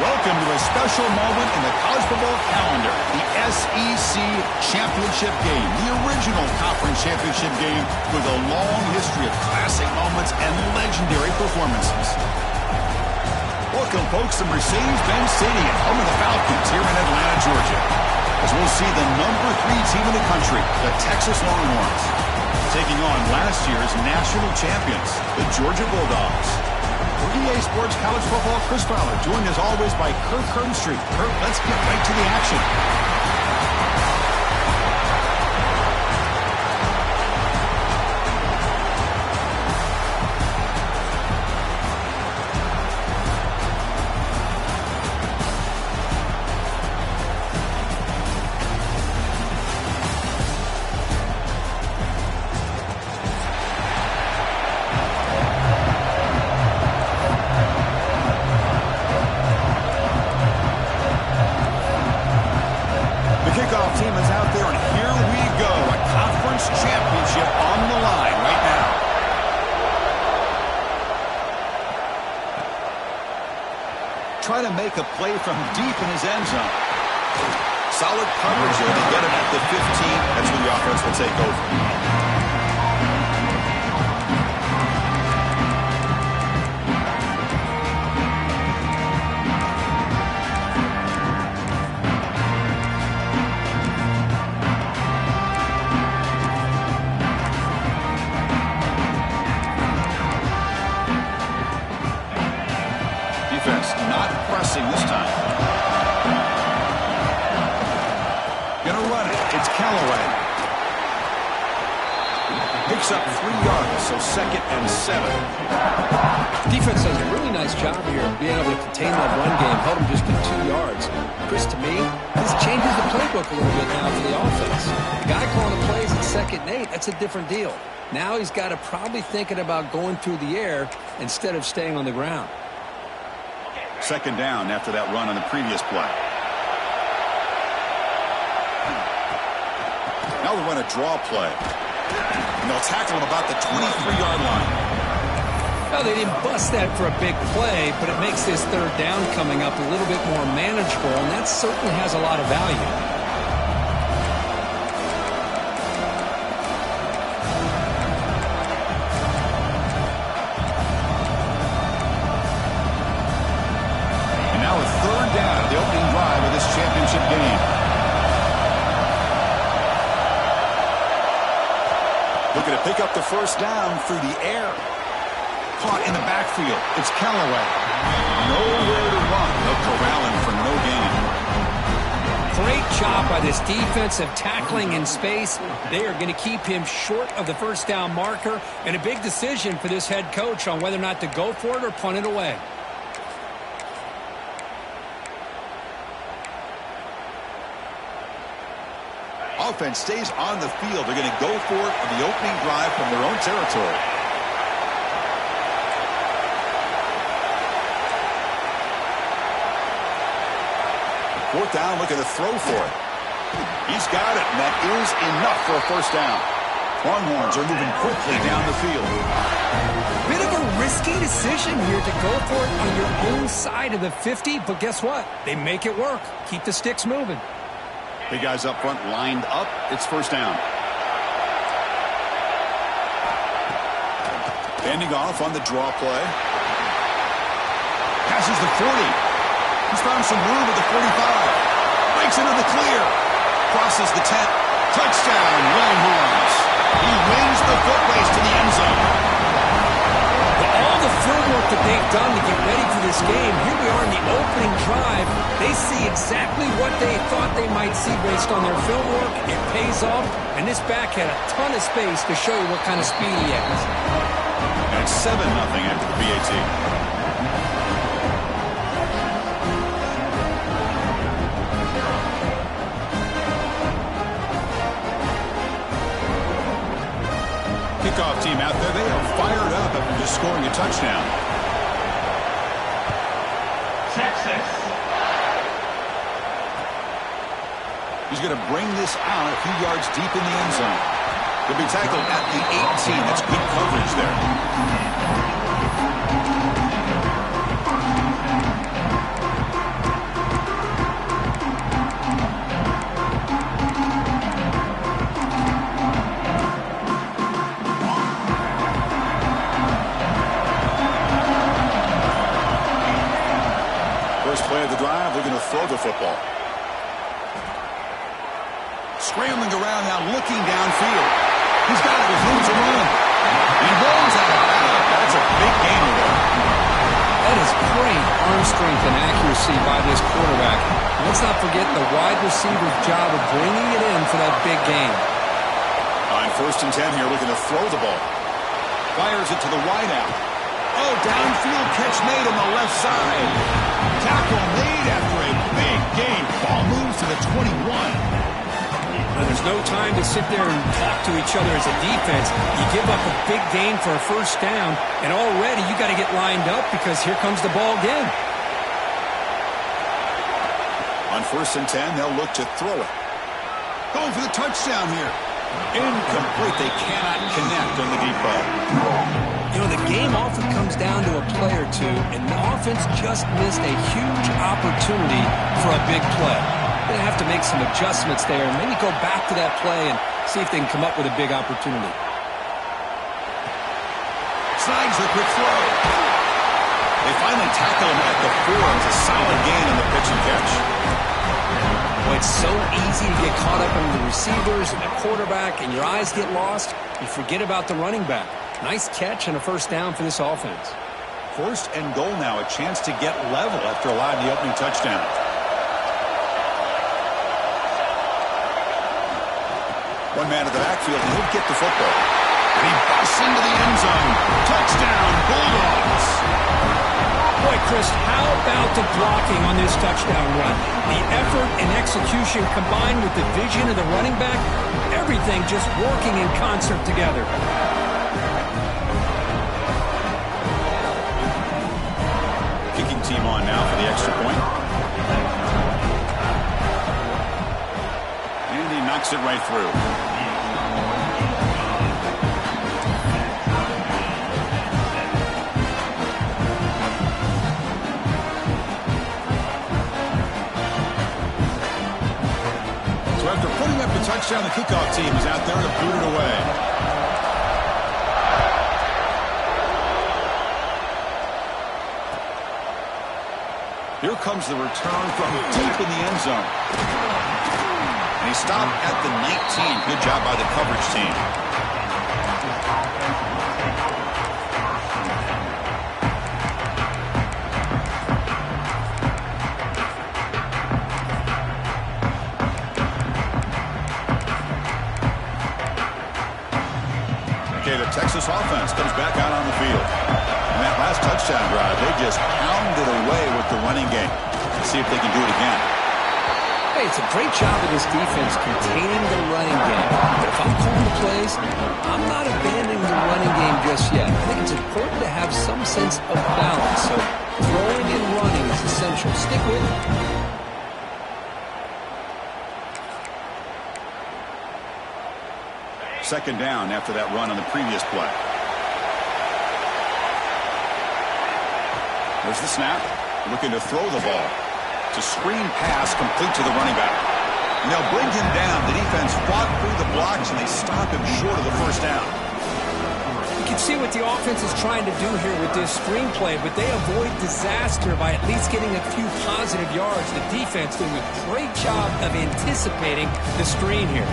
Welcome to a special moment in the college football calendar, the SEC Championship Game, the original conference championship game with a long history of classic moments and legendary performances. Welcome, folks, to Mercedes-Benz Stadium, home of the Falcons here in Atlanta, Georgia, as we'll see the number 3 team in the country, the Texas Longhorns, taking on last year's national champions, the Georgia Bulldogs. For EA Sports College Football, Chris Fowler, joined as always by Kirk Herbstreit. Kirk, let's get right to the action. Team is out there, and here we go. A conference championship on the line right now. Trying to make a play from deep in his end zone. Solid coverage there to get him at the 15. That's where the offense will take over. Not pressing this time. Gonna run it. It's Callaway. Picks up 3 yards, so 2nd and 7. Defense does a really nice job here of being able to contain that run game, held him just to 2 yards. Chris, to me, this changes the playbook a little bit now for the offense. The guy calling the plays at 2nd and 8, that's a different deal. Now he's got to probably thinking about going through the air instead of staying on the ground. 2nd down after that run on the previous play. Now we run a draw play. And they'll tackle him about the 23-yard line. Well, they didn't bust that for a big play, but it makes this 3rd down coming up a little bit more manageable, and that certainly has a lot of value. The opening drive of this championship game. Looking to pick up the 1st down through the air. Caught in the backfield. It's Callaway. Nowhere to run. They'll corral him for no gain. Great job by this defensive tackling in space. They are going to keep him short of the 1st down marker, and a big decision for this head coach on whether or not to go for it or punt it away. Offense stays on the field. They're going to go for it on the opening drive from their own territory. Fourth down, looking to throw for it. He's got it, and that is enough for a 1st down. Longhorns are moving quickly down the field. Bit of a risky decision here to go for it on your own side of the 50, but guess what? They make it work. Keep the sticks moving. Big guys up front lined up. It's 1st down. Handing off on the draw play. Passes the 40. He's found some room at the 45. Breaks into the clear. Crosses the 10. Touchdown, Longhorns. He wins the foot race to the end zone. All the field work that they've done to get ready for this game, here we are in the opening drive. They see exactly what they thought they might see based on their field work. It pays off, and this back had a ton of space to show you what kind of speed he has. And it's 7-0 after the PAT. Kickoff team out there, they are fired up after just scoring a touchdown. Texas. He's going to bring this out a few yards deep in the end zone. He'll be tackled at the 18. That's good coverage there. the drive, looking to throw the football. Scrambling around now, looking downfield. He's got it with room to run. He rolls out of bounds. That's a big gain there. That is great arm strength and accuracy by this quarterback. Let's not forget the wide receiver's job of bringing it in for that big gain. On 1st and 10 here, looking to throw the ball. Fires it to the wideout. Oh, downfield catch made on the left side. Tackle made after a big gain. Ball moves to the 21. And there's no time to sit there and talk to each other as a defense. You give up a big gain for a 1st down, and already you got to get lined up because here comes the ball again. On 1st and 10, they'll look to throw it. Going for the touchdown here. Incomplete. They cannot connect on the deep ball. You know, the game often comes down to a play or two, and the offense just missed a huge opportunity for a big play. They have to make some adjustments there and maybe go back to that play and see if they can come up with a big opportunity. Snags the quick throw. They finally tackle him at the 4. It's a solid gain on the pitch and catch. Well, it's so easy to get caught up in the receivers and the quarterback, and your eyes get lost. You forget about the running back. Nice catch and a 1st down for this offense. 1st and goal now, a chance to get level after allowing the opening touchdown. One man at the backfield, and he'll get the football. And he busts into the end zone. Touchdown, Bulldogs. Boy, Chris, how about the blocking on this touchdown run? The effort and execution combined with the vision of the running back, everything just working in concert together. Kicking team on now for the extra point. And he knocks it right through. So after putting up the touchdown, the kickoff team is out there to boot it away. Here comes the return from deep in the end zone. And he stopped at the 19. Good job by the coverage team. Okay, the Texas offense comes back out on the field. And that last touchdown drive, they just pounded away with the running game. Let's see if they can do it again. Hey, it's a great job of this defense containing the running game. But if I'm calling the plays, I'm not abandoning the running game just yet. I think it's important to have some sense of balance. So throwing and running is essential. Stick with it. Second down after that run on the previous play. There's the snap. Looking to throw the ball. It's a screen pass complete to the running back. And they'll bring him down. The defense fought through the blocks, and they stop him short of the 1st down. You can see what the offense is trying to do here with this screen play, but they avoid disaster by at least getting a few positive yards. The defense doing a great job of anticipating the screen here.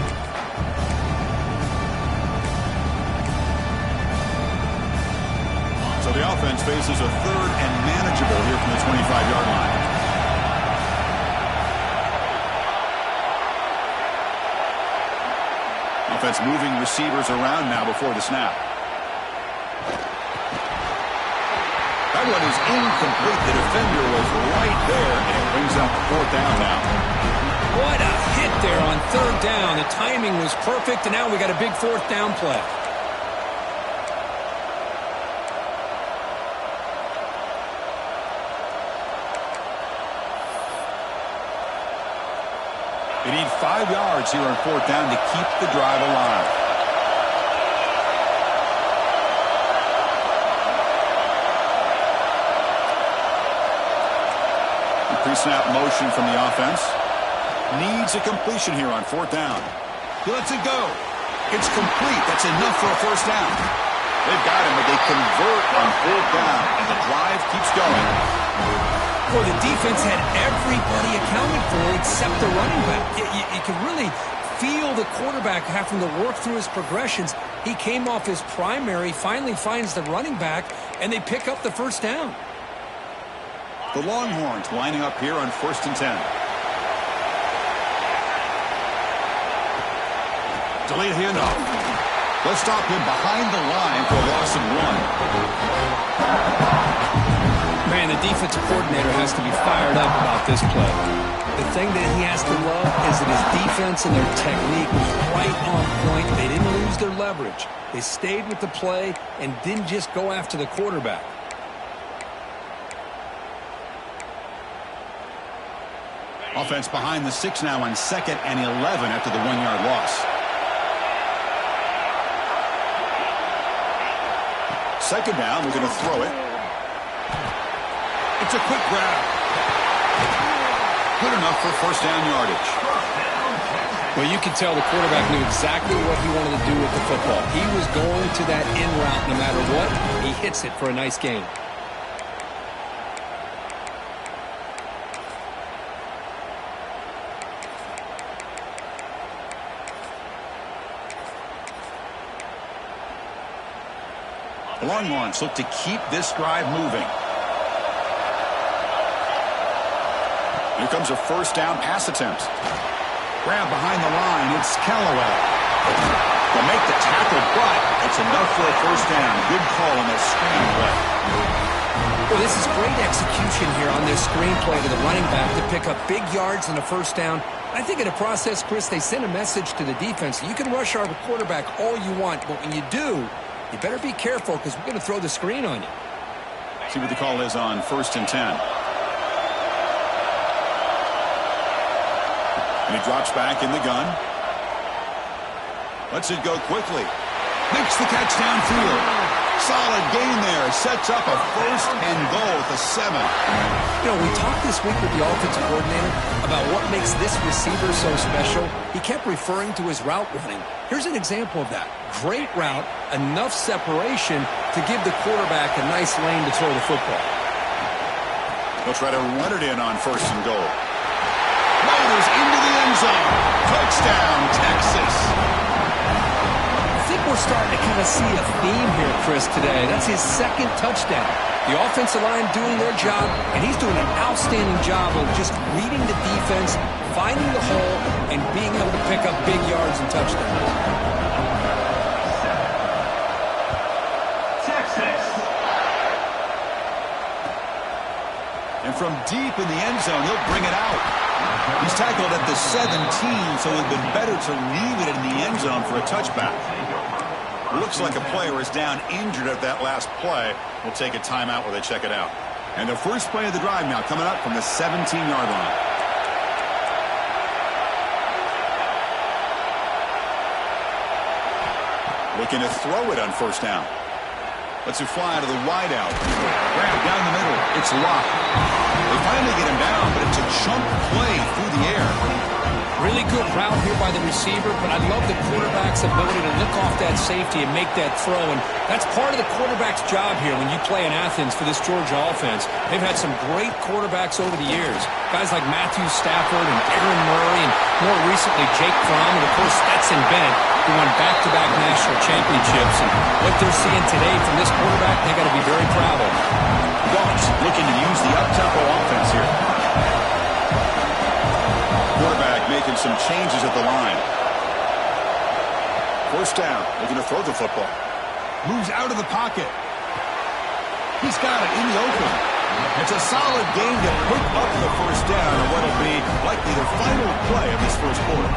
So the offense faces a 3rd and manageable here from the 25-yard line. Offense moving receivers around now before the snap. That one is incomplete. The defender was right there, and it brings up 4th down now. What a hit there on 3rd down. The timing was perfect, and now we got a big 4th down play. They need 5 yards here on 4th down to keep the drive alive. The pre-snap motion from the offense. Needs a completion here on 4th down. He lets it go. It's complete. That's enough for a 1st down. They've got him, but they convert on 4th down, and the drive keeps going. Well, the defense had everybody accounted for except the running back. You can really feel the quarterback having to work through his progressions. He came off his primary, finally finds the running back, and they pick up the first down. The Longhorns lining up here on 1st and 10. Delayed handoff. They'll stop him behind the line for a loss of 1. Man, the defensive coordinator has to be fired up about this play. The thing that he has to love is that his defense and their technique was right on point. They didn't lose their leverage. They stayed with the play and didn't just go after the quarterback. Offense behind the 6 now on 2nd and 11 after the 1-yard loss. Second down, we're going to throw it. It's a quick grab. Good enough for first down yardage. Well, you can tell the quarterback knew exactly what he wanted to do with the football. He was going to that in route no matter what. He hits it for a nice gain. The Longhorns look to keep this drive moving. Here comes a first down pass attempt. Grab behind the line. It's Callaway. They'll make the tackle, but it's enough for a first down. Good call on that screen play. Well, this is great execution here on this screen play to the running back to pick up big yards and a first down. I think in the process, Chris, they send a message to the defense. You can rush our quarterback all you want, but when you do, you better be careful because we're going to throw the screen on you. See what the call is on 1st and 10. And he drops back in the gun. Lets it go quickly. Makes the catch downfield. Solid gain there. Sets up a first and goal at the 7. You know, we talked this week with the offensive coordinator about what makes this receiver so special. He kept referring to his route running. Here's an example of that. Great route, enough separation to give the quarterback a nice lane to throw the football. He'll try to run it in on 1st and goal. Motors into the end zone. Touchdown, Texas. I think we're starting to kind of see a theme here, Chris, today. That's his 2nd touchdown. The offensive line doing their job, and he's doing an outstanding job of just reading the defense, finding the hole, and being able to pick up big yards and touchdowns. And from deep in the end zone, he'll bring it out. He's tackled at the 17, so it would have been better to leave it in the end zone for a touchback. Looks like a player is down injured at that last play. We'll take a timeout while they check it out. And the first play of the drive now coming up from the 17-yard line. Looking to throw it on first down. Lets it fly out of the wideout. Grab down the middle. It's locked. They finally get him down, but it's a chunk play through the air. Really good route here by the receiver, but I love the quarterback's ability to look off that safety and make that throw. And that's part of the quarterback's job here when you play in Athens for this Georgia offense. They've had some great quarterbacks over the years. Guys like Matthew Stafford and Aaron Murray, and more recently Jake Fromm, and of course Stetson Bennett, who won back-to-back national championships. And what they're seeing today from this quarterback, they got to be very proud of. Dogs looking to use the up-tempo offense here. Quarterback making some changes at the line. First down, looking to throw the football. Moves out of the pocket. He's got it in the open. It's a solid game to put up the first down on what will be likely the final play of this first quarter.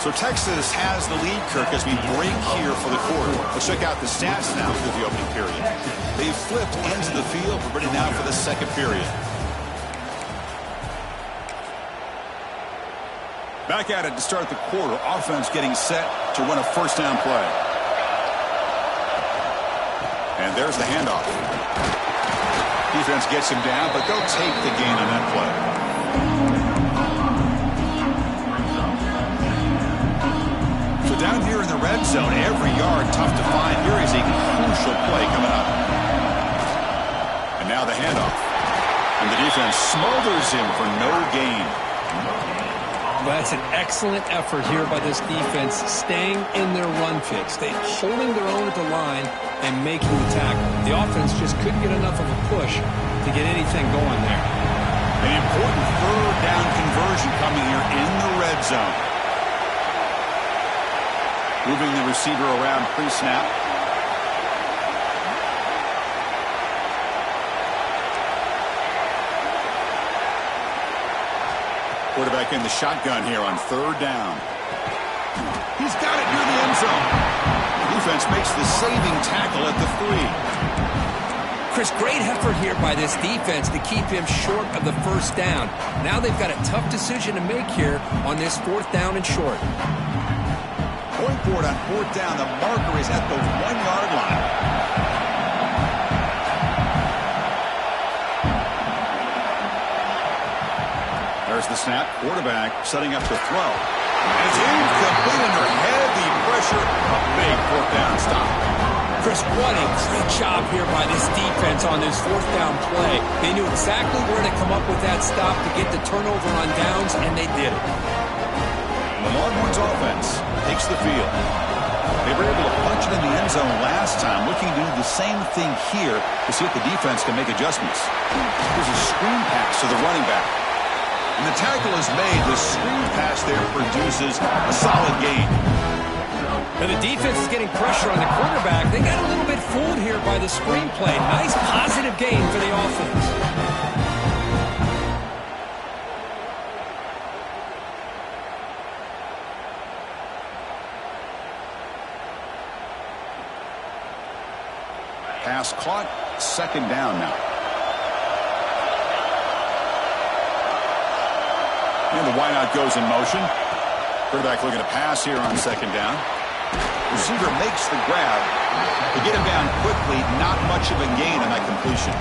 So Texas has the lead, Kirk, as we break here for the quarter. Let's check out the stats now through the opening period. They've flipped ends of the field. We're ready now for the second period. Back at it to start the quarter. Offense getting set to run a first down play. And there's the handoff. Defense gets him down, but they'll take the gain on that play. So down here in the red zone, every yard tough to find. Here is a crucial play coming up. And now the handoff. And the defense smothers him for no gain. Well, that's an excellent effort here by this defense, staying in their run fix. They're holding their own at the line and making the tackle. The offense just couldn't get enough of a push to get anything going there. An important third down conversion coming here in the red zone. Moving the receiver around pre-snap. Quarterback in the shotgun here on third down. He's got it near the end zone. The defense makes the saving tackle at the 3. Chris, great effort here by this defense to keep him short of the first down. Now they've got a tough decision to make here on this 4th down and short. Going for it on 4th down. The marker is at the 1-yard line. There's the snap. Quarterback setting up to throw. And it's incomplete under heavy pressure. A big 4th down stop. Chris, what a great job here by this defense on this 4th down play. They knew exactly where to come up with that stop to get the turnover on downs, and they did it. The Longhorns offense takes the field. They were able to punch it in the end zone last time, looking to do the same thing here to see if the defense can make adjustments. Here's a screen pass to the running back. And the tackle is made. The screen pass there produces a solid gain. And the defense is getting pressure on the quarterback. They got a little bit fooled here by the screen play. Nice positive gain for the offense. Pass caught. 2nd down now. And the wideout goes in motion. Quarterback looking to pass here on 2nd down. Receiver makes the grab. To get him down quickly, not much of a gain on that completion.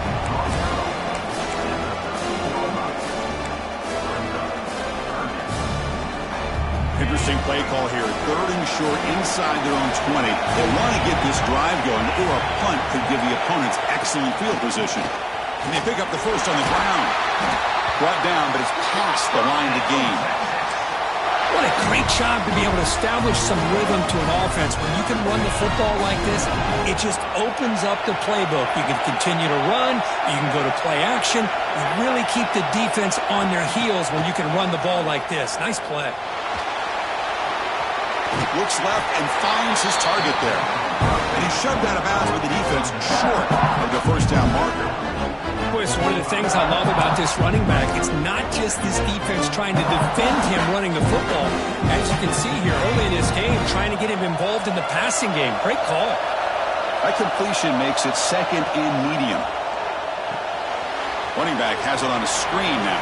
Interesting play call here. 3rd and short inside their own 20. They want to get this drive going, or a punt could give the opponents excellent field position. And they pick up the first on the ground. Brought down, but it's past the line to gain. What a great job to be able to establish some rhythm to an offense. When you can run the football like this, it just opens up the playbook. You can continue to run. You can go to play action. You really keep the defense on their heels when you can run the ball like this. Nice play. Looks left and finds his target there. And he's shoved out of bounds with the defense short of the 1st down marker. Boy, it's one of the things I love about this running back. It's not just this defense trying to defend him running the football. As you can see here early in this game, trying to get him involved in the passing game. Great call. That completion makes it 2nd and medium. Running back has it on a screen now.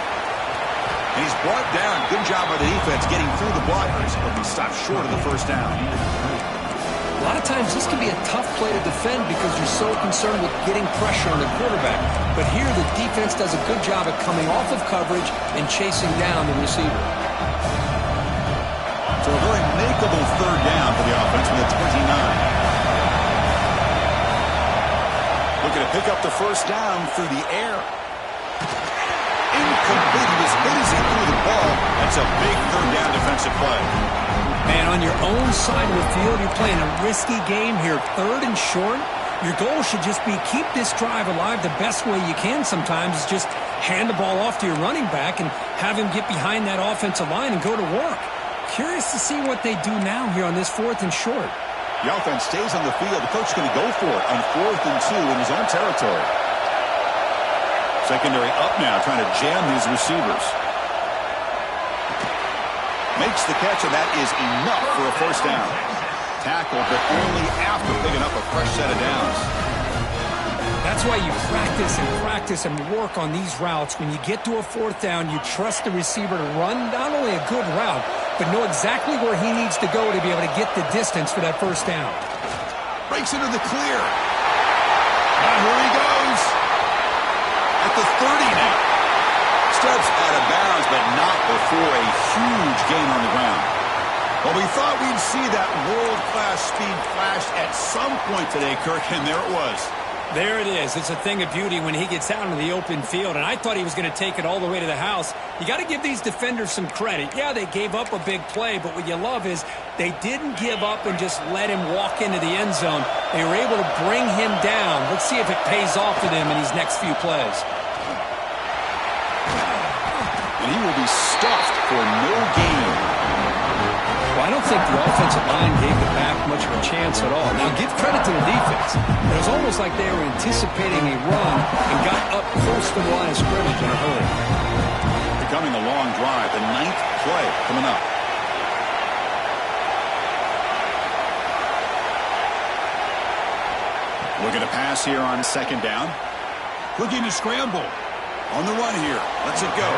And he's brought down. Good job by the defense getting through the blockers, but he stopped short of the 1st down. A lot of times this can be a tough play to defend because you're so concerned with getting pressure on the quarterback. But here the defense does a good job of coming off of coverage and chasing down the receiver. So a very makeable 3rd down for the offense with a 29. Looking to pick up the 1st down through the air. Incomplete. He was hit as he threw the ball. That's a big 3rd down defensive play. Man, on your own side of the field, you're playing a risky game here. 3rd and short. Your goal should just be keep this drive alive the best way you can sometimes is just hand the ball off to your running back and have him get behind that offensive line and go to work. Curious to see what they do now here on this 4th and short. The offense stays on the field. The coach is going to go for it on 4th and 2 in his own territory. Secondary up now, trying to jam these receivers. Makes the catch, and that is enough for a 1st down. Tackle, but only after picking up a fresh set of downs. That's why you practice and work on these routes. When you get to a 4th down, you trust the receiver to run not only a good route, but know exactly where he needs to go to be able to get the distance for that 1st down. Breaks into the clear. Now here he goes. At the 30 now. Steps out of bounds, but not before a huge gain on the ground. Well, we thought we'd see that world-class speed flash at some point today, Kirk, and there it was. There it is. It's a thing of beauty when he gets out into the open field, and I thought he was going to take it all the way to the house. You got to give these defenders some credit. Yeah, they gave up a big play, but what you love is they didn't give up and just let him walk into the end zone. They were able to bring him down. Let's see if it pays off for them in these next few plays. And he will be stuffed for no gain. Well, I don't think the offensive line gave the back much of a chance at all. Now, give credit to the defense. It was almost like they were anticipating a run and got up close to the line of scrimmage in a hurry. Becoming a long drive, the 9th play coming up. Looking to pass here on 2nd down. Looking to scramble. On the run here. Lets it go.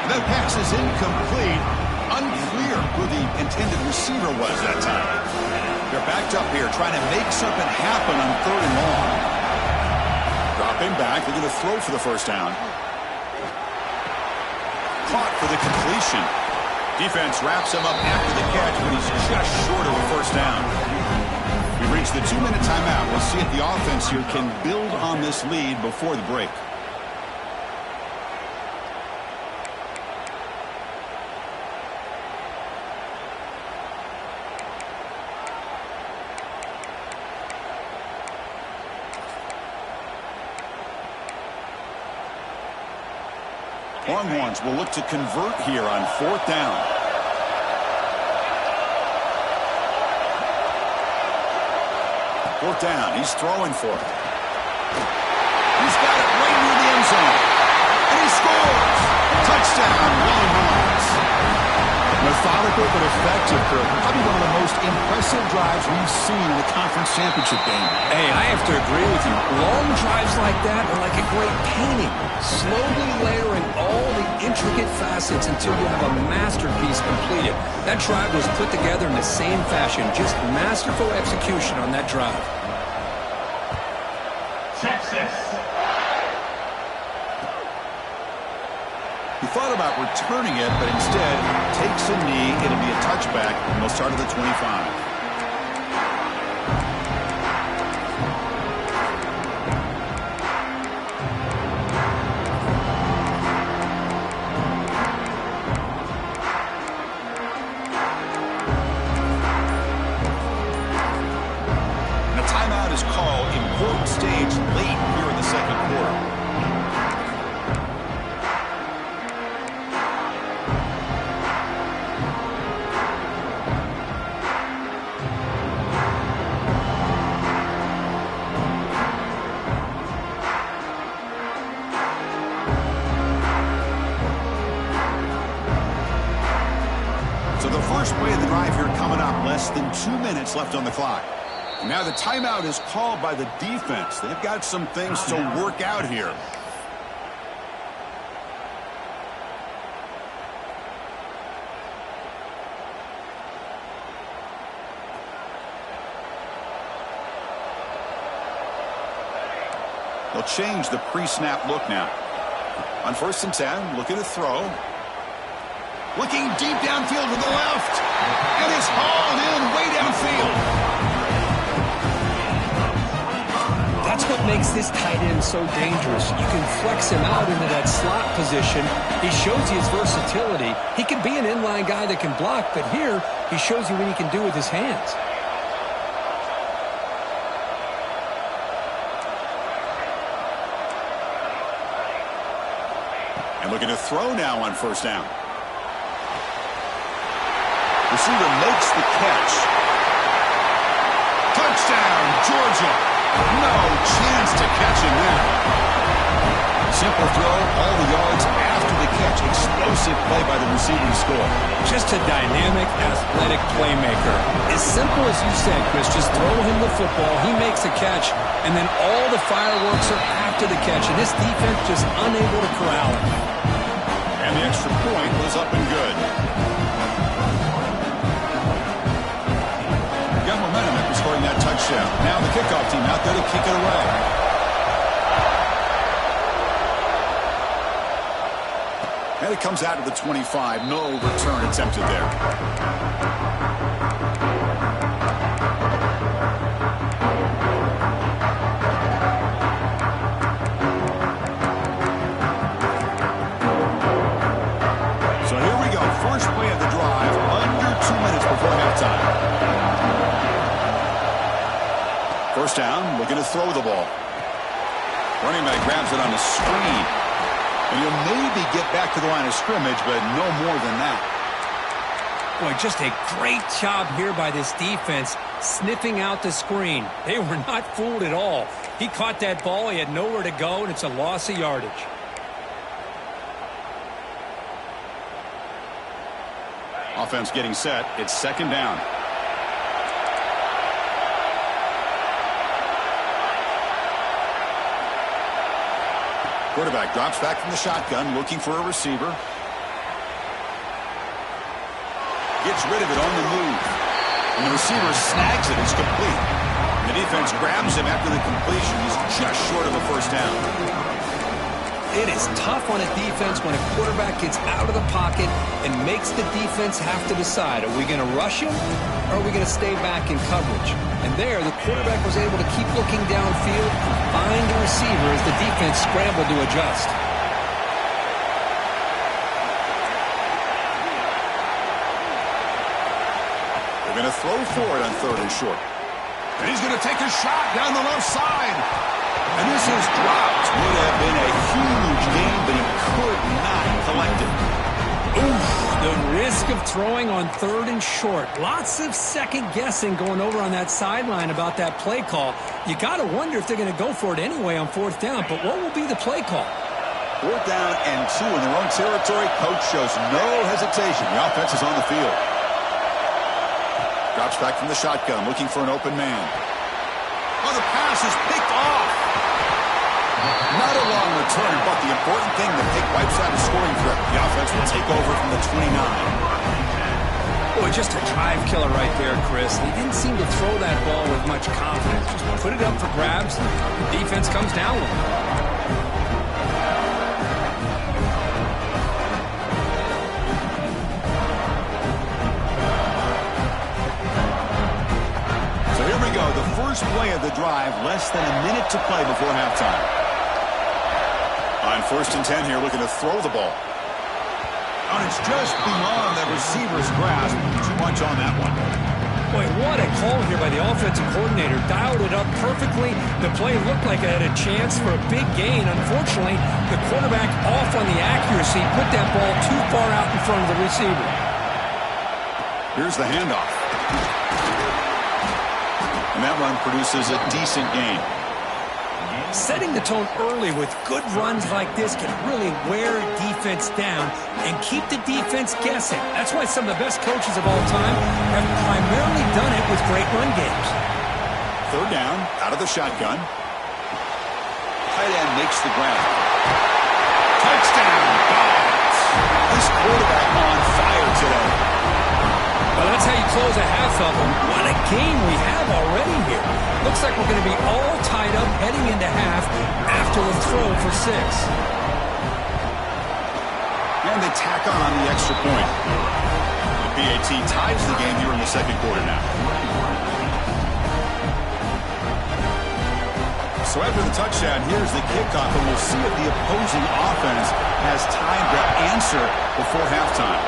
And that pass is incomplete. Unclear who the intended receiver was that time. They're backed up here trying to make something happen on 3rd and long. Dropping back. They're going to throw for the 1st down. Caught for the completion. Defense wraps him up after the catch, but he's just short of a 1st down. We reach the 2-minute timeout. We'll see if the offense here can build on this lead before the break. Longhorns will look to convert here on 4th down. Fourth down. He's throwing for it. He's got it right near the end zone. And he scores. Touchdown, Longhorns. Methodical but effective, Kirk. Probably one of the most impressive drives we've seen in a conference championship game. Hey, I have to agree with you. Long drives like that are like a great painting. Slowly layering all the intricate facets until you have a masterpiece completed. That drive was put together in the same fashion. Just masterful execution on that drive. He thought about returning it, but instead takes a knee. It'll be a touchback, and they'll start at the 25. And a timeout is called. Important stage late here in the 2nd quarter. So the first play of the drive here coming up. Less than 2 minutes left on the clock. And now the timeout is called by the defense. They've got some things to work out here. They'll change the pre-snap look now. On 1st and 10, looking to throw. Looking deep downfield to the left. And it's hauled in way downfield. That's what makes this tight end so dangerous. You can flex him out into that slot position. He shows you his versatility. He can be an inline guy that can block, but here he shows you what he can do with his hands. And looking to throw now on 1st down. Receiver makes the catch. Touchdown, Georgia. No chance to catch him there. Simple throw, all the yards after the catch. Explosive play by the receiver to score. Just a dynamic, athletic playmaker. As simple as you said, Chris, just throw him the football, he makes a catch, and then all the fireworks are after the catch, and this defense just unable to corral him. And the extra point was up and good. Got momentum after scoring that touchdown. Now the kickoff team out there to kick it away. And it comes out of the 25. No return attempted there. First down, looking to throw the ball. Running back grabs it on the screen. And he'll maybe get back to the line of scrimmage, but no more than that. Boy, just a great job here by this defense, sniffing out the screen. They were not fooled at all. He caught that ball, he had nowhere to go, and it's a loss of yardage. Offense getting set. It's second down. Quarterback drops back from the shotgun, looking for a receiver. Gets rid of it on the move. And the receiver snags it. It's complete. And the defense grabs him after the completion. He's just short of a first down. It is tough on a defense when a quarterback gets out of the pocket and makes the defense have to decide, are we going to rush him or are we going to stay back in coverage? And there, the quarterback was able to keep looking downfield, find the receiver as the defense scrambled to adjust. They're going to throw for it on third and short. And he's going to take a shot down the left side. And this is dropped. Would have been a huge gain, but he could not collect it. Oof, the risk of throwing on third and short. Lots of second guessing going over on that sideline about that play call. You got to wonder if they're going to go for it anyway on fourth down, but what will be the play call? Fourth down and 2 in their own territory. Coach shows no hesitation. The offense is on the field. Drops back from the shotgun, looking for an open man. Oh, the pass is picked off. Not a long return, but the important thing, the pick wipes out a scoring threat. The offense will take over from the 29. Boy, just a drive killer right there, Chris. They didn't seem to throw that ball with much confidence. Just put it up for grabs. The defense comes down with it. The first play of the drive, less than a minute to play before halftime. On first and 10 here, looking to throw the ball. And it's just beyond the receiver's grasp. Too much on that one. Boy, what a call here by the offensive coordinator. Dialed it up perfectly. The play looked like it had a chance for a big gain. Unfortunately, the quarterback off on the accuracy, put that ball too far out in front of the receiver. Here's the handoff. And that run produces a decent gain. Setting the tone early with good runs like this can really wear defense down and keep the defense guessing. That's why some of the best coaches of all time have primarily done it with great run games. Third down, out of the shotgun. Tight end makes the grab. Touchdown, Dogs. This quarterback on fire today. Well, that's how you close a half of them. What a game we have already here. Looks like we're going to be all tied up heading into half after the throw for 6. And they tack on the extra point. The PAT ties the game here in the second quarter now. So after the touchdown, here's the kickoff, and we'll see if the opposing offense has time to answer before halftime.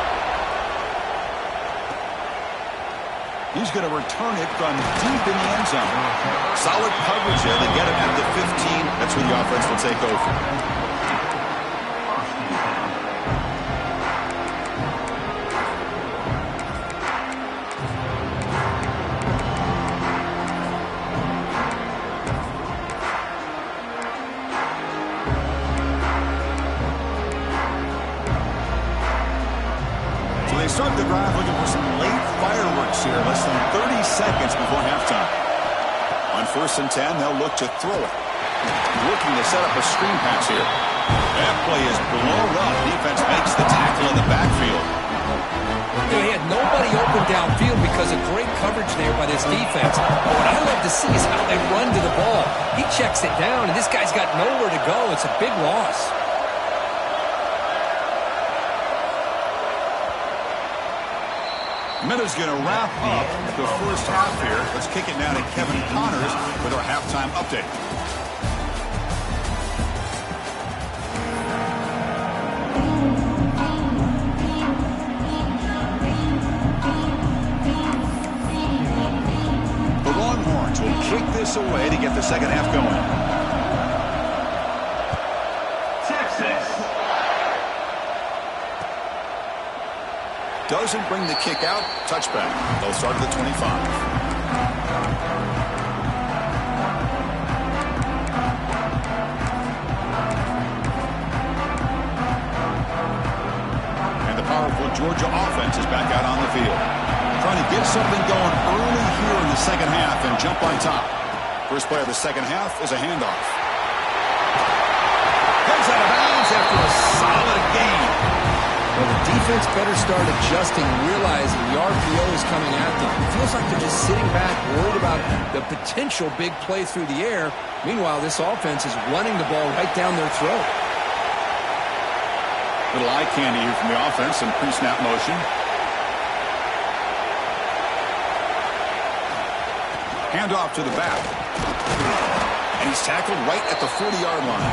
He's going to return it from deep in the end zone. Solid coverage there. They get him at the 15. That's where the offense will take over. Start the drive looking for some late fireworks here, less than 30 seconds before halftime. On first and 10, they'll look to throw it. Looking to set up a screen pass here. That play is blown up. Defense makes the tackle in the backfield. You know, he had nobody open downfield because of great coverage there by this defense. But what I love to see is how they run to the ball. He checks it down, and this guy's got nowhere to go. It's a big loss. Minutes going to wrap up the first half here. Let's kick it now to Kevin Connors with our halftime update. The Longhorns will kick this away to get the second half going. Texas. Doesn't bring the kick out. Touchback. They'll start at the 25. Powerful Georgia offense is back out on the field. Trying to get something going early here in the second half and jump on top. First play of the second half is a handoff. Heads out of bounds after a solid gain. Well, the defense better start adjusting, realizing the RPO is coming at them. It feels like they're just sitting back, worried about the potential big play through the air. Meanwhile, this offense is running the ball right down their throat. Little eye candy here from the offense in pre-snap motion. Handoff to the back. And he's tackled right at the 40-yard line.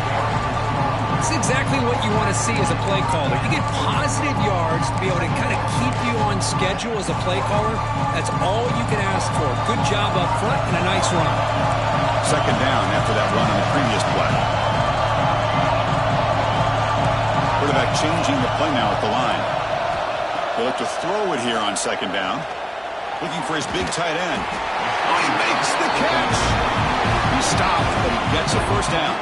It's exactly what you want to see as a play caller. You get positive yards to be able to kind of keep you on schedule as a play caller. That's all you can ask for. Good job up front and a nice run. Second down after that run on the previous play. Quarterback changing the play now at the line. He'll look to throw it here on second down. Looking for his big tight end. Oh, he makes the catch. He stopped, but he gets a first down.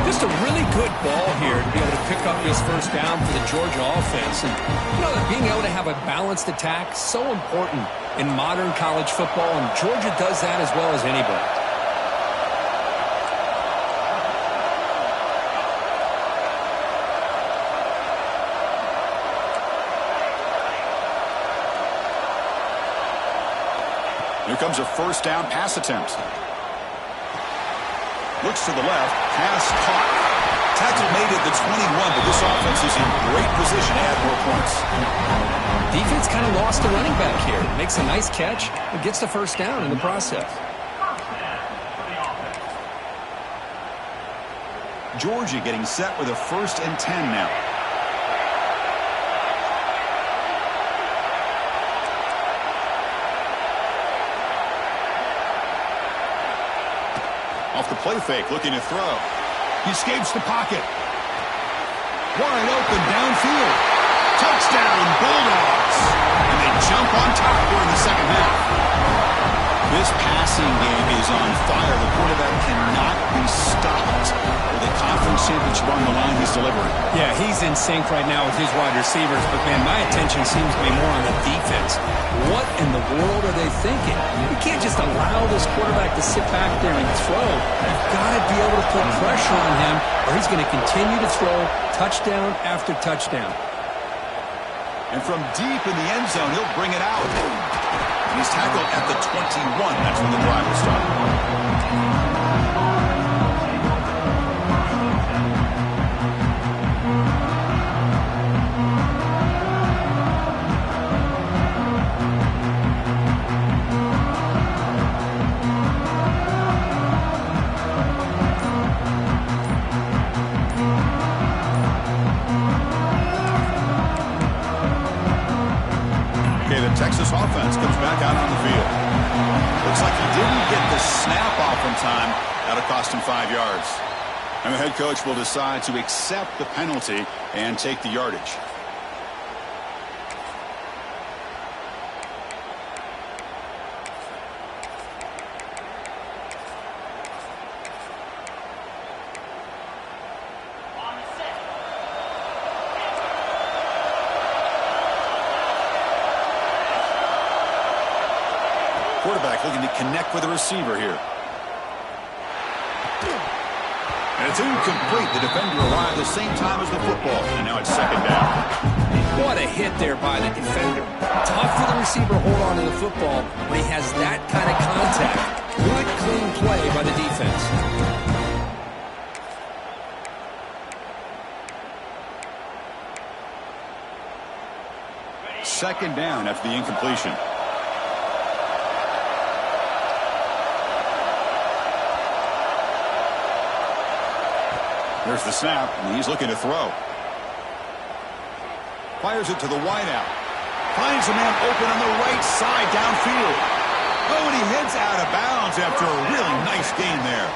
Just a really good ball here to be able to pick up this first down for the Georgia offense. And, you know, that being able to have a balanced attack is so important in modern college football, and Georgia does that as well as anybody. Here comes a first down pass attempt. Looks to the left. Pass caught. Tackle made at the 21, but this offense is in great position to add more points. Defense kind of lost a running back here. Makes a nice catch and gets the first down in the process. Georgia getting set with a 1st and 10 now. Off the play fake, looking to throw. He escapes the pocket. Wide open downfield. Touchdown, Bulldogs. And they jump on top here in the second half. This passing game is on fire. The quarterback cannot be stopped. With a conference championship on the line, he's delivering. Yeah, he's in sync right now with his wide receivers. But, man, my attention seems to be more on the defense. What in the world are they thinking? You can't just allow this quarterback to sit back there and throw. You've got to be able to put pressure on him, or he's going to continue to throw touchdown after touchdown. And from deep in the end zone, he'll bring it out. And he's tackled at the 21. That's when the drive will start. Texas offense comes back out on the field. Looks like he didn't get the snap off in time. That'll cost him 5 yards. And the head coach will decide to accept the penalty and take the yardage. Quarterback looking to connect with the receiver here. And it's incomplete. The defender arrived the same time as the football. And now it's second down. What a hit there by the defender. Tough for the receiver to hold on to the football when he has that kind of contact. Good, clean play by the defense. Second down after the incompletion. There's the snap, and he's looking to throw. Fires it to the wideout. Finds a man open on the right side downfield. Oh, and he heads out of bounds after a really nice gain there.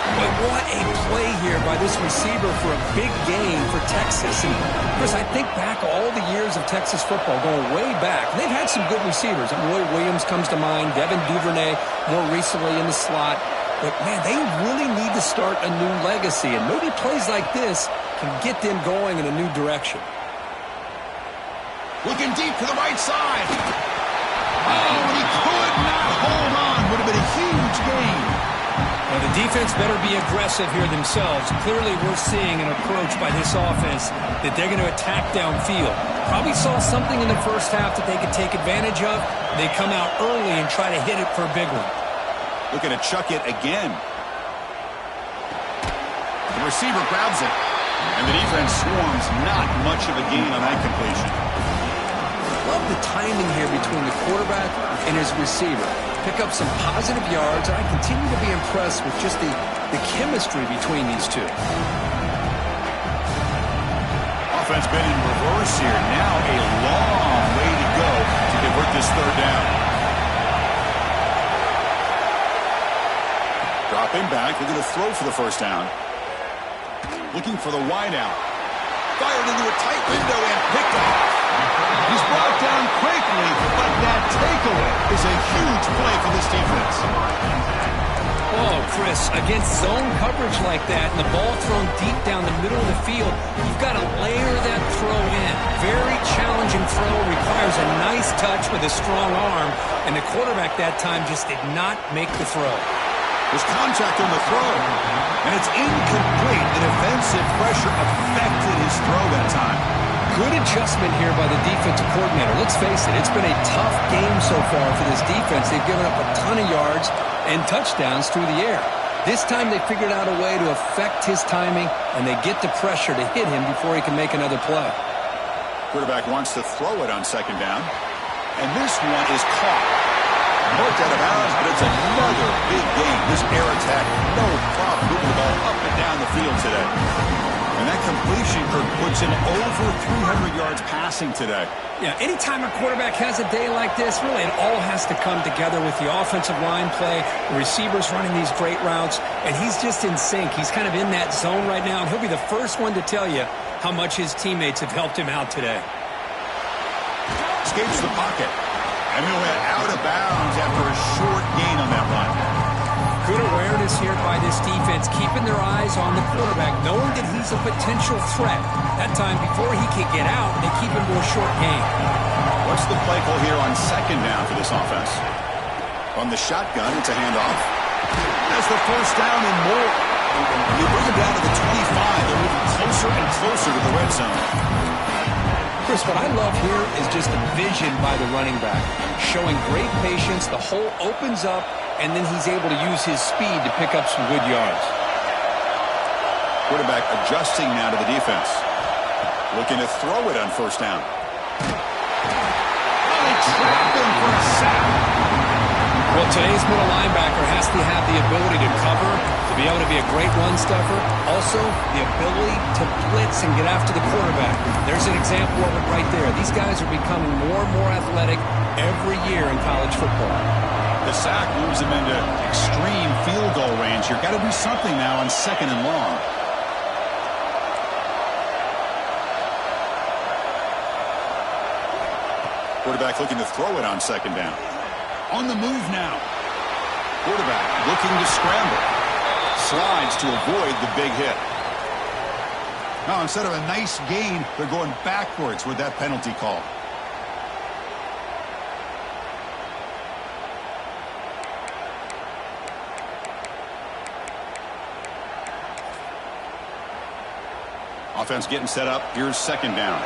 But what a play here by this receiver for a big gain for Texas. And Chris, I think back all the years of Texas football, going way back. They've had some good receivers. Roy Williams comes to mind, Devin Duvernay more recently in the slot. But, man, they really need to start a new legacy. And maybe plays like this can get them going in a new direction. Looking deep to the right side. Oh, he could not hold on. Would have been a huge gain. Well, the defense better be aggressive here themselves. Clearly, we're seeing an approach by this offense that they're going to attack downfield. Probably saw something in the first half that they could take advantage of. They come out early and try to hit it for a big one. Looking to chuck it again. The receiver grabs it. And the defense swarms. Not much of a gain on that completion. Love the timing here between the quarterback and his receiver. Pick up some positive yards, and I continue to be impressed with just the chemistry between these two. Offense been in reverse here. Now a long way to go to convert this third down. Dropping back, they're going to throw for the first down. Looking for the wideout. Fired into a tight window and picked off. He's brought down quickly, but that takeaway is a huge play for this defense. Oh, Chris, against zone coverage like that and the ball thrown deep down the middle of the field, you've got to layer that throw in. Very challenging throw, requires a nice touch with a strong arm, and the quarterback that time just did not make the throw. There's contact on the throw, and it's incomplete. The defensive pressure affected his throw that time. Good adjustment here by the defensive coordinator. Let's face it, it's been a tough game so far for this defense. They've given up a ton of yards and touchdowns through the air. This time they figured out a way to affect his timing, and they get the pressure to hit him before he can make another play. Quarterback wants to throw it on second down, and this one is caught. Marked out of bounds, but it's another big gain. This air attack, no problem moving the ball up and down the field today. And that completion, Kirk, puts him over 300 yards passing today. Yeah, anytime a quarterback has a day like this, really it all has to come together with the offensive line play, the receivers running these great routes, and he's just in sync. He's kind of in that zone right now, and he'll be the first one to tell you how much his teammates have helped him out today. Escapes the pocket. And he'll head out of bounds after a short gain on that run. Good awareness here by this defense, keeping their eyes on the quarterback, knowing that he's a potential threat. That time before he can get out, they keep him to a short gain. What's the play call here on second down for this offense? From the shotgun, it's a handoff. That's the first down and more. You bring him down to the 25. They're moving closer and closer to the red zone. Chris, what I love here is just the vision by the running back. Showing great patience, the hole opens up, and then he's able to use his speed to pick up some good yards. Quarterback adjusting now to the defense. Looking to throw it on first down. Oh, they trap him for a sack. Well, today's middle linebacker has to have the ability to cover, to be able to be a great run stuffer. Also, the ability to blitz and get after the quarterback. There's an example of it right there. These guys are becoming more and more athletic every year in college football. The sack moves him into extreme field goal range here. Got to do something now on second and long. Quarterback looking to throw it on second down. On the move now. Quarterback looking to scramble. Slides to avoid the big hit. Now, instead of a nice gain, they're going backwards with that penalty call. Offense getting set up. Here's second down.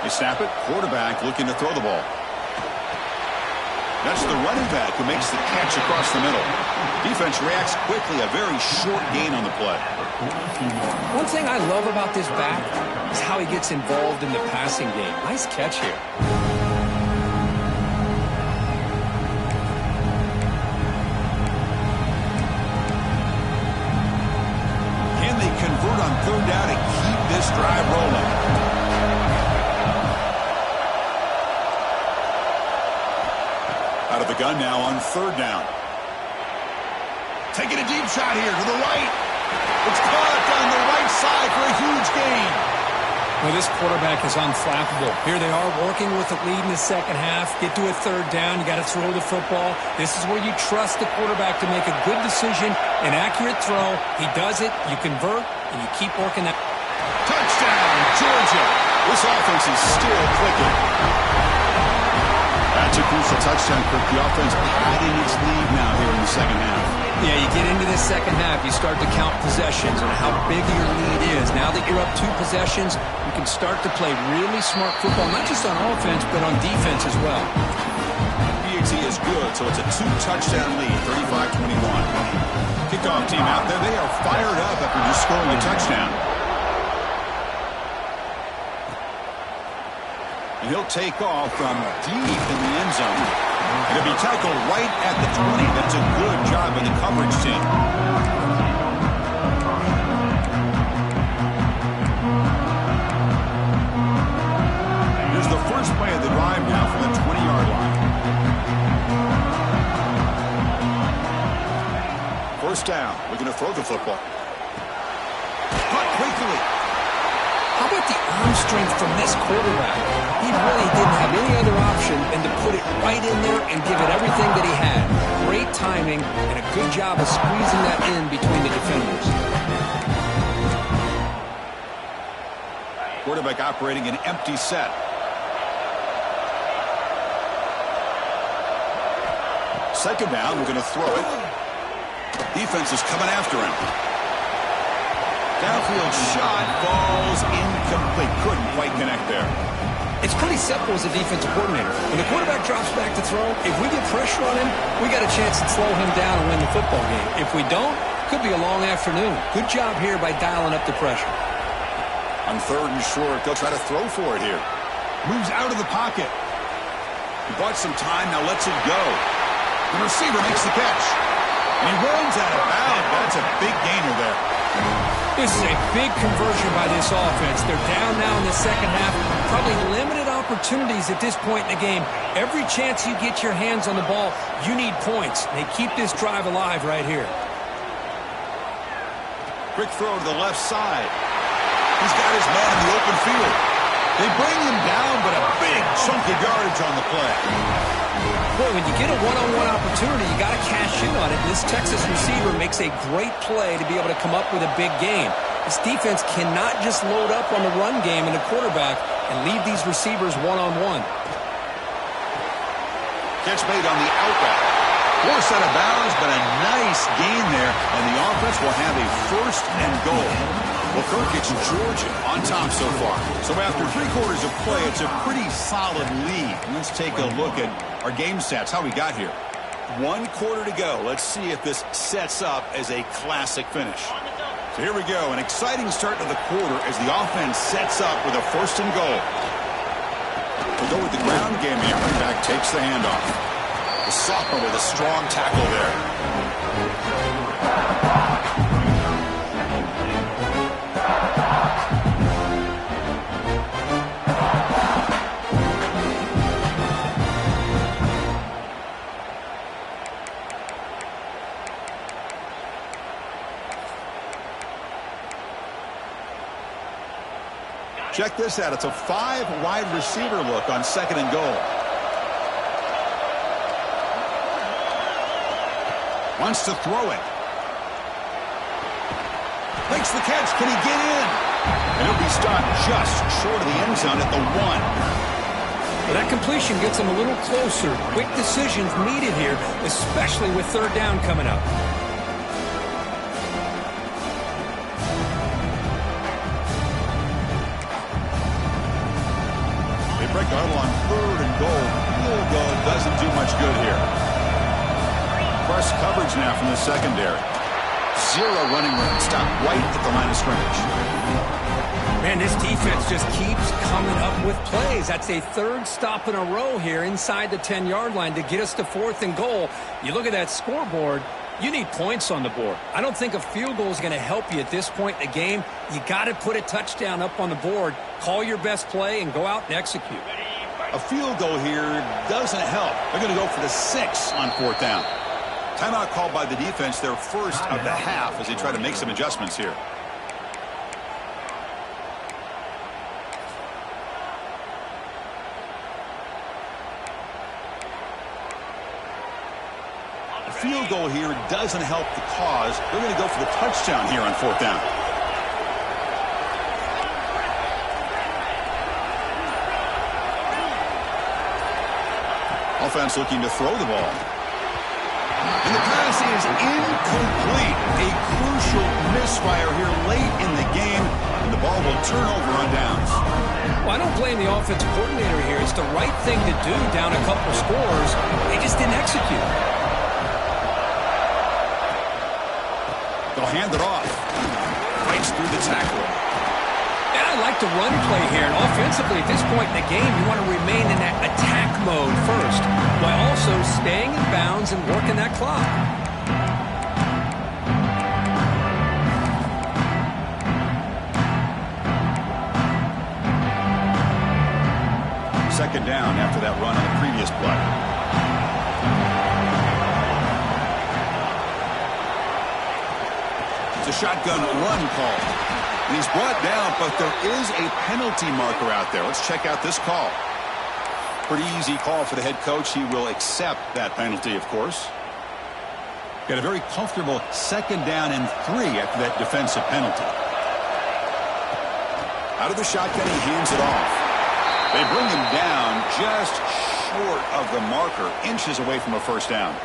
They snap it. Quarterback looking to throw the ball. That's the running back who makes the catch across the middle. Defense reacts quickly. A very short gain on the play. One thing I love about this back is how he gets involved in the passing game. Nice catch here. Can they convert on third down and keep this drive rolling? gun now on 3rd down. Taking a deep shot here to the right. It's caught on the right side for a huge gain. Well, this quarterback is unflappable. Here they are working with the lead in the second half. Get to a 3rd down. You got to throw the football. This is where you trust the quarterback to make a good decision, an accurate throw. He does it. You convert, and you keep working that. Touchdown, Georgia. This offense is still clicking. That's a crucial touchdown, Kirk. The offense padding its lead now here in the second half. Yeah, you get into this second half, you start to count possessions and how big your lead is. Now that you're up 2 possessions, you can start to play really smart football, not just on offense, but on defense as well. BXE is good, so it's a 2-touchdown lead, 35-21. Kickoff team out there. They are fired up after just scoring a touchdown. And he'll take off from deep in the end zone. It'll be tackled right at the 20. That's a good job of the coverage team. Here's the first play of the drive now from the 20-yard line. 1st down. We're going to throw the football. Caught quickly. How about the arm strength from this quarterback? He really didn't have any other option than to put it right in there and give it everything that he had. Great timing and a good job of squeezing that in between the defenders. Quarterback operating an empty set. Second down, we're going to throw it. Defense is coming after him. Downfield shot falls incomplete. Couldn't quite connect there. It's pretty simple as a defensive coordinator. When the quarterback drops back to throw, if we get pressure on him, we got a chance to slow him down and win the football game. If we don't, could be a long afternoon. Good job here by dialing up the pressure. On 3rd and short, they'll try to throw for it here. Moves out of the pocket. He bought some time, now lets it go. The receiver makes the catch. And he runs out of bounds. That's a big gainer there. This is a big conversion by this offense. They're down now in the second half. Probably limited opportunities at this point in the game. Every chance you get your hands on the ball, you need points. They keep this drive alive right here. Quick throw to the left side. He's got his man in the open field. They bring him down, but a big chunk of yardage on the play. Boy, when you get a one-on-one opportunity, you got to cash in on it. This Texas receiver makes a great play to be able to come up with a big gain. This defense cannot just load up on the run game and the quarterback and leave these receivers one-on-one. Catch made on the out route. Forced out of bounds, but a nice gain there, and the offense will have a 1st and goal. Well, Kirk, it's Georgia on top so far. So after 3 quarters of play, it's a pretty solid lead. Let's take a look at our game stats, how we got here. 1 quarter to go. Let's see if this sets up as a classic finish. So here we go, an exciting start to the quarter as the offense sets up with a 1st and goal. We'll go with the ground game here. Running back takes the handoff. The sophomore with a strong tackle there. Check this out. It's a 5-wide receiver look on 2nd and goal. Wants to throw it. Makes the catch. Can he get in? And he'll be stopped just short of the end zone at the 1. Well, that completion gets him a little closer. Quick decisions needed here, especially with 3rd down coming up. Break the huddle on 3rd and goal. Field goal doesn't do much good here. Press coverage now from the secondary. 0 running room. Stop right at the line of scrimmage. Man, this defense just keeps coming up with plays. That's a 3rd stop in a row here inside the 10-yard line to get us to 4th and goal. You look at that scoreboard, you need points on the board. I don't think a field goal is going to help you at this point in the game. You got to put a touchdown up on the board, call your best play, and go out and execute. A field goal here doesn't help. They're going to go for the 6 on 4th down. Timeout called by the defense, their first of the half, as they try to make some adjustments here. A field goal here doesn't help the cause. They're going to go for the touchdown here on 4th down. Offense looking to throw the ball. And the pass is incomplete. A crucial misfire here late in the game, and the ball will turn over on downs. Well, I don't blame the offensive coordinator here. It's the right thing to do down a couple scores. They just didn't execute. They'll hand it off. Fights through the tackle. I like the run play here, and offensively at this point in the game, you want to remain in that attack mode first, while also staying in bounds and working that clock. Second down after that run on the previous play. It's a shotgun run call. And he's brought down, but there is a penalty marker out there. Let's check out this call. Pretty easy call for the head coach. He will accept that penalty, of course. Got a very comfortable 2nd down and 3 after that defensive penalty. Out of the shotgun, he hands it off. They bring him down just short of the marker, inches away from a 1st down.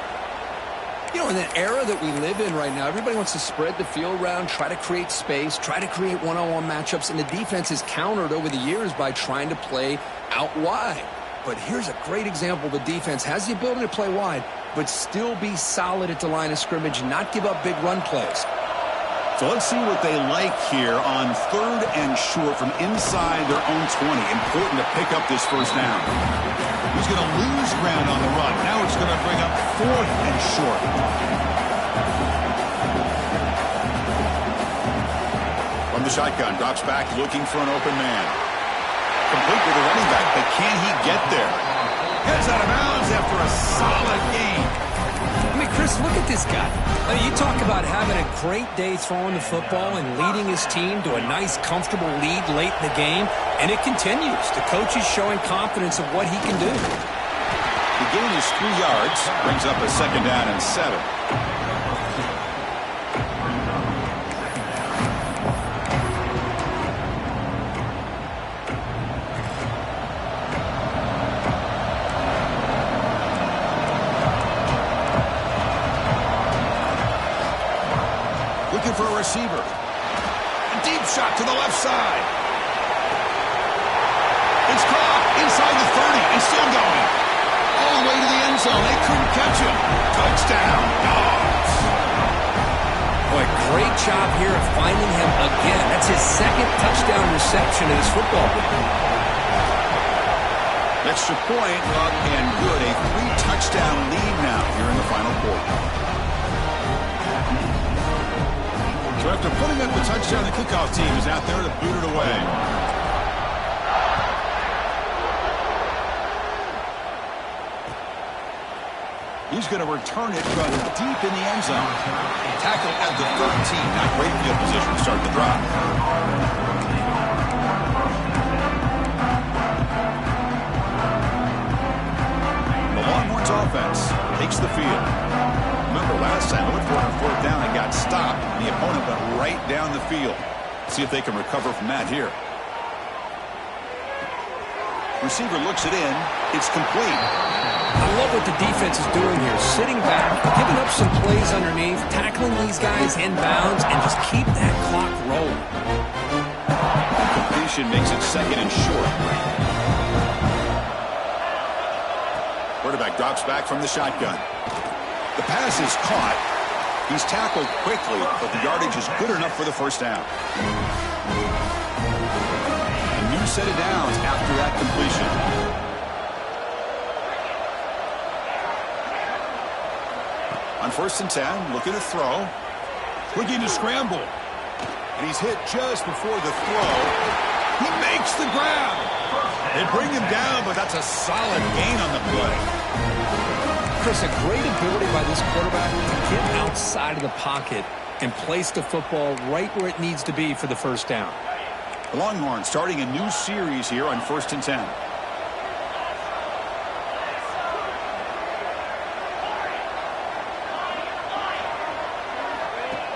You know, in the era that we live in right now, everybody wants to spread the field around, try to create space, try to create one-on-one matchups, and the defense is countered over the years by trying to play out wide. But here's a great example. The defense has the ability to play wide, but still be solid at the line of scrimmage, not give up big run plays. So let's see what they like here on 3rd and short from inside their own 20. Important to pick up this 1st down. He's going to lose ground on the run. Now it's going to bring up 4th and short. From the shotgun, drops back looking for an open man. Complete with the running back, but can he get there? Heads out of bounds after a solid gain. I mean, Chris, look at this guy. I mean, you talk about having a great day throwing the football and leading his team to a nice, comfortable lead late in the game, and it continues. The coach is showing confidence of what he can do. The gain is 3 yards, brings up a 2nd down and 7. For a receiver. A deep shot to the left side. It's caught inside the 30 and still going. All the way to the end zone. They couldn't catch him. Touchdown, Dogs. Boy, great job here of finding him again. That's his 2nd touchdown reception in his football game. Extra point up and good. A 3-touchdown lead now here in the final quarter. So after putting up a touchdown, the kickoff team is out there to boot it away. He's going to return it from deep in the end zone. Tackle at the 13. Not great field position to start the drive. The Longhorns offense takes the field. Remember last time, they went for it on 4th down and got stopped. The opponent went right down the field. See if they can recover from that here. Receiver looks it in. It's complete. I love what the defense is doing here. Sitting back, giving up some plays underneath, tackling these guys in bounds, and just keep that clock rolling. Completion makes it 2nd and short. Quarterback drops back from the shotgun. The pass is caught. He's tackled quickly, but the yardage is good enough for the 1st down. A new set of downs after that completion. On 1st and 10, looking to throw. Looking to scramble. And he's hit just before the throw. He makes the grab. They bring him down, but that's a solid gain on the play. Chris, a great ability by this quarterback to get outside of the pocket and place the football right where it needs to be for the first down. The Longhorns starting a new series here on 1st and 10.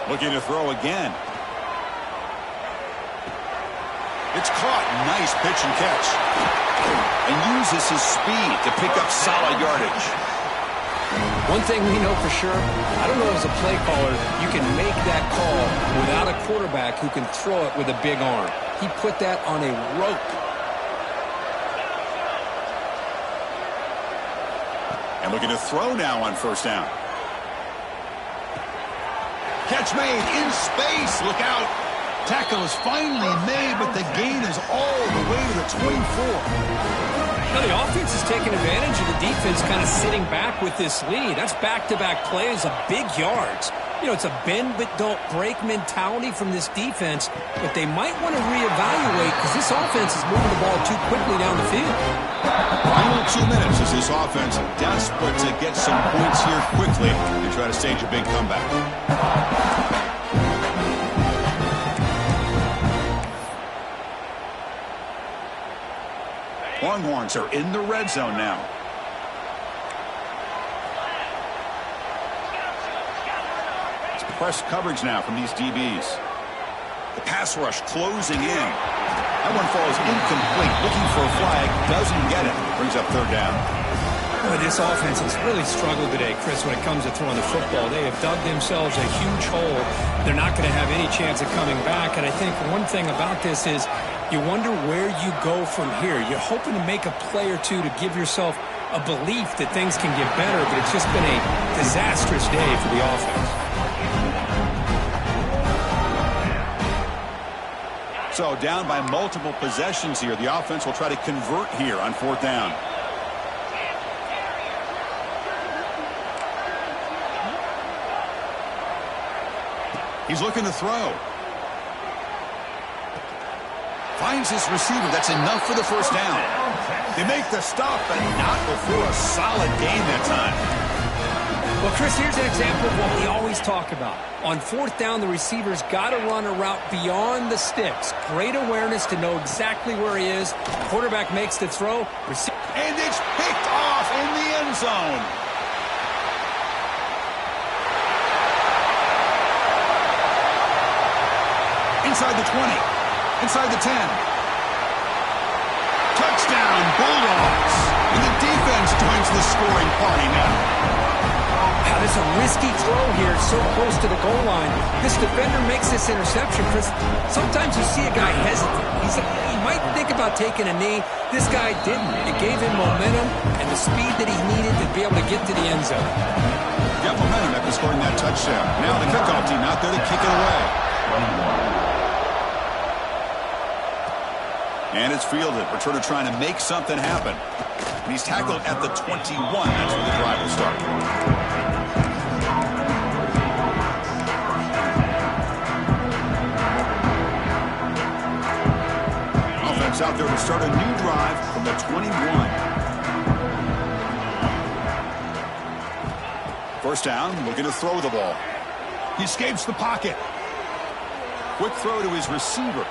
Looking to throw again. It's caught. Nice pitch and catch. And uses his speed to pick up solid yardage. One thing we know for sure, I don't know as a play caller, you can make that call without a quarterback who can throw it with a big arm. He put that on a rope. And looking to throw now on 1st down. Catch made in space. Look out. Tackle is finally made, but the gain is all the way to the 24. Now the offense is taking advantage of the defense kind of sitting back with this lead. That's back-to-back plays of big yards. You know, it's a bend but don't break mentality from this defense, but they might want to reevaluate because this offense is moving the ball too quickly down the field. Final 2 minutes as this offense desperate to get some points here quickly and try to stage a big comeback. Longhorns are in the red zone now. It's press coverage now from these DBs. The pass rush closing in. That one falls incomplete. Looking for a flag. Doesn't get it. Brings up 3rd down. Boy, this offense has really struggled today, Chris, when it comes to throwing the football. They have dug themselves a huge hole. They're not going to have any chance of coming back. And I think one thing about this is you wonder where you go from here. You're hoping to make a play or two to give yourself a belief that things can get better, but it's just been a disastrous day for the offense. So down by multiple possessions here. The offense will try to convert here on 4th down. He's looking to throw. Finds his receiver. That's enough for the 1st down. They make the stop, but not before a solid gain that time. Well, Chris, here's an example of what we always talk about. On 4th down, the receiver's got to run a route beyond the sticks. Great awareness to know exactly where he is. Quarterback makes the throw. And it's picked off in the end zone. Inside the 20. Inside the 10. Touchdown, Bulldogs. And the defense joins the scoring party now. Now, there's a risky throw here so close to the goal line. This defender makes this interception, Chris. Sometimes you see a guy hesitate. He might think about taking a knee. This guy didn't. It gave him momentum and the speed that he needed to be able to get to the end zone. Got momentum after scoring that touchdown. Now the kickoff team out there to kick it away. And it's fielded. Returner trying to make something happen. And he's tackled at the 21. That's where the drive will start. Offense out there to start a new drive from the 21. 1st down, looking to throw the ball. He escapes the pocket. Quick throw to his receiver.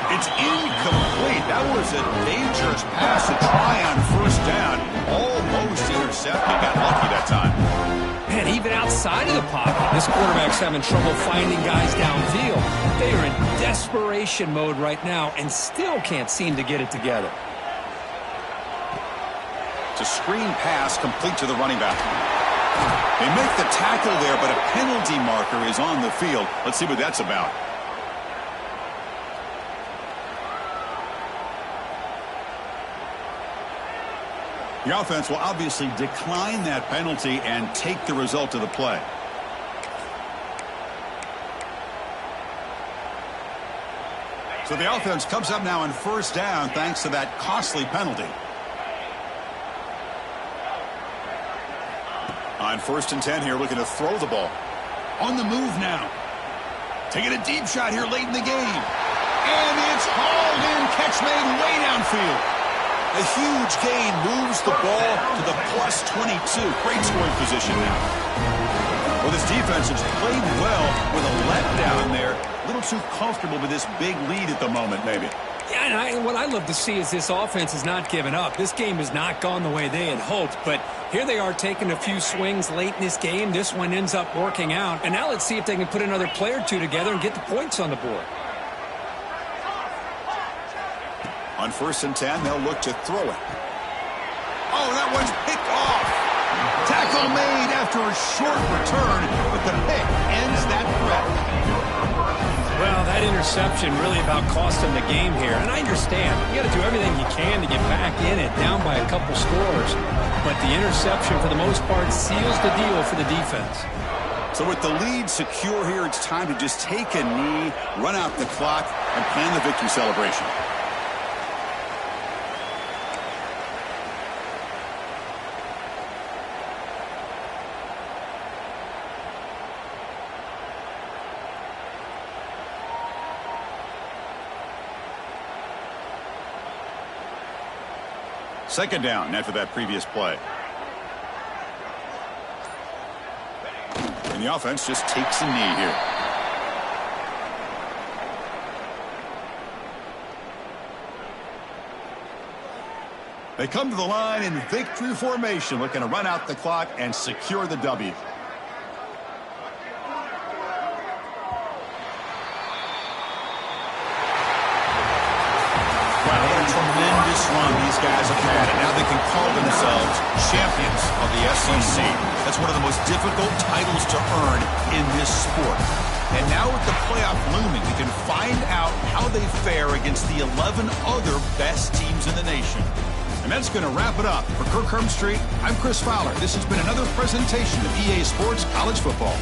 It's incomplete. That was a dangerous pass to try on 1st down. Almost intercepted. Got lucky that time. Man, even outside of the pocket, this quarterback's having trouble finding guys downfield. They are in desperation mode right now and still can't seem to get it together. It's a screen pass complete to the running back. They make the tackle there, but a penalty marker is on the field. Let's see what that's about. The offense will obviously decline that penalty and take the result of the play. So the offense comes up now on 1st down thanks to that costly penalty. On 1st and 10 here, looking to throw the ball. On the move now. Taking a deep shot here late in the game. And it's hauled in. Catch made way downfield. A huge gain moves the ball to the +22. Great scoring position now. Well, this defense has played well with a letdown there. A little too comfortable with this big lead at the moment, maybe. Yeah, and what I love to see is this offense has not given up. This game has not gone the way they had hoped, but here they are taking a few swings late in this game. This one ends up working out, and now let's see if they can put another play or two together and get the points on the board. On 1st and 10, they'll look to throw it. Oh, that one's picked off. Tackle made after a short return, but the pick ends that threat. Well, that interception really about cost them the game here. And I understand. You got to do everything you can to get back in it, down by a couple scores. But the interception, for the most part, seals the deal for the defense. So with the lead secure here, it's time to just take a knee, run out the clock, and plan the victory celebration. Second down after that previous play. And the offense just takes a knee here. They come to the line in victory formation, looking to run out the clock and secure the W. Tremendous run these guys have had, and now they can call themselves champions of the SEC. That's one of the most difficult titles to earn in this sport. And now with the playoff looming, we can find out how they fare against the 11 other best teams in the nation. And that's going to wrap it up. For Kirk Street, I'm Chris Fowler. This has been another presentation of EA Sports College Football.